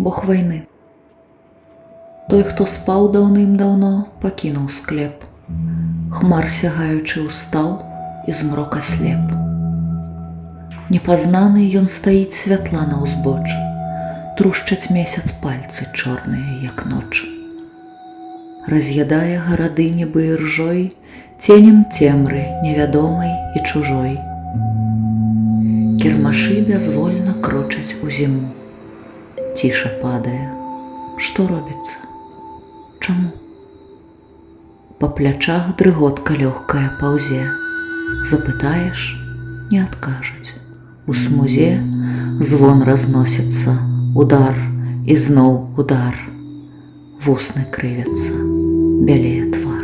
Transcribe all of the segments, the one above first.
бог вайны. Той, хто спаў даўным-даўно, пакінуў склеп. Хмар сягаючы ўстаў і змрок аслеп. Непазнаны ён стаіць святла на ўзбоч. Трушчаць месяц пальцы чорныя, як ноч. Раз'ядае гарады нібы іржой, ценем цемры невядомай і чужой. Кірмашы бязвольна крочаць у зіму. Ціша падае. Што робіцца? Чаму? Па плячах дрыготка лёгкая паўзе. Запытаеш, не адкажуць. У смузе звон разносіцца, удар і зноў удар. Вусны крывяцца, бялее твар.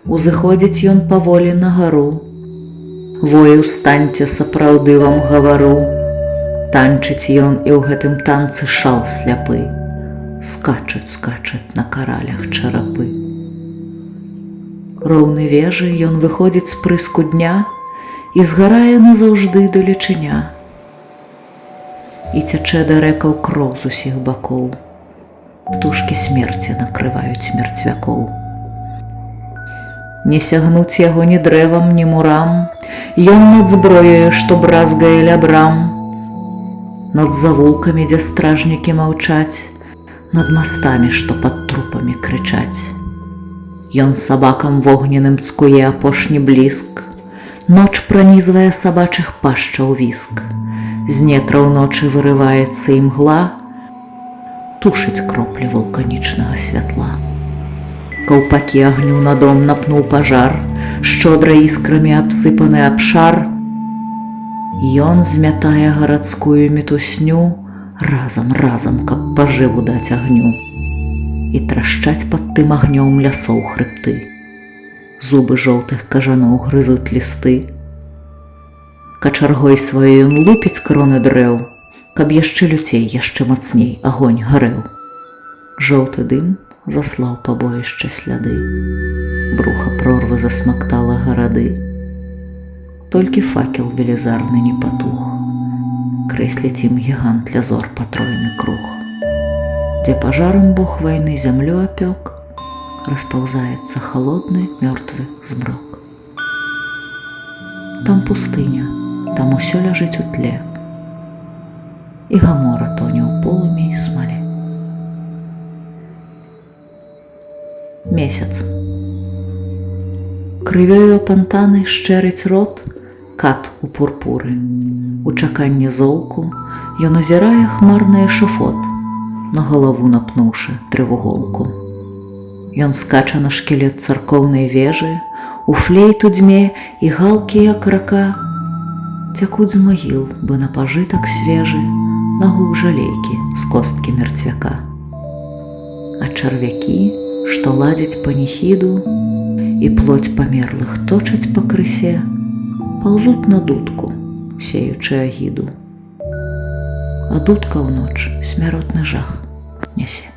Узыходзіць ён паволі на гару. Вой, устаньце, сапраўды вам гавару. Танчыць ён і ў гэтым танцы шал сляпы. Скачуць на каралях чарапы. Роўны вежы ён выходзіць з прыску дня і згарае назаўжды далечыня. І цячэ да рэкаў кроў з усіх бакоў. Птушкі смерці накрываюць мерцвякоў. Не сягнуць яго ні дрэвам, ні мурам. Ён над зброяю, што бразгае ля брам. Над завулкамі, дзе стражнікі маўчаць. Над мастамі, што пад трупамі крычаць. Ён сабакам вогненным цкуе апошні бліск. Ноч пранізвае сабачых пашчаў віск. З нетраў ночы вырываецца імгла, тушыць кроплі вулканічнага святла. Каўпакі агню на дом напнуў пажар, шчодра іскрамі абсыпаны абшар. Ён змятае гарадскую мітусню разам, каб пажыву даць агню. І трашчаць пад тым агнём лясоў хрыбты. Зубы жоўтых кажаноў грызуць лісты. Качаргой сваёй ён лупіць кроны дрэў, каб яшчэ люцей, яшчэ мацней агонь гарэў. Жоўты дым заслаў па боішчы сляды. Бруха прорвы засмактала гарады. Толькі факел велізарны не патух. Крэсліць ім гігант ля зор патройны круг. Дзе пажарам бог вайны зямлю апёк, распаўзаецца халодны мёртвы змрок. Там пустыня, там усё ляжыць у тле. І Гамора тоне ў полымі і смале. Месяц. Крывёю апантаны шчэрыць рот кат у пурпуры. У чаканні золку ён азірае хмарны эшафот, на галаву напнуўшы трывуголку. Ён скача на шкілет царкоўнай вежы, у флейту дзьме і галкі, як рака, цякуць з магіл, бы на пажытак свежы, на гук жалейкі з косткі мерцвяка. А чарвякі, што ладзяць паніхіду і плоть памерлых точаць па крысе, паўзуць на дудку, сеючы агіду. А дудка ў ноч смяротны жах нясе.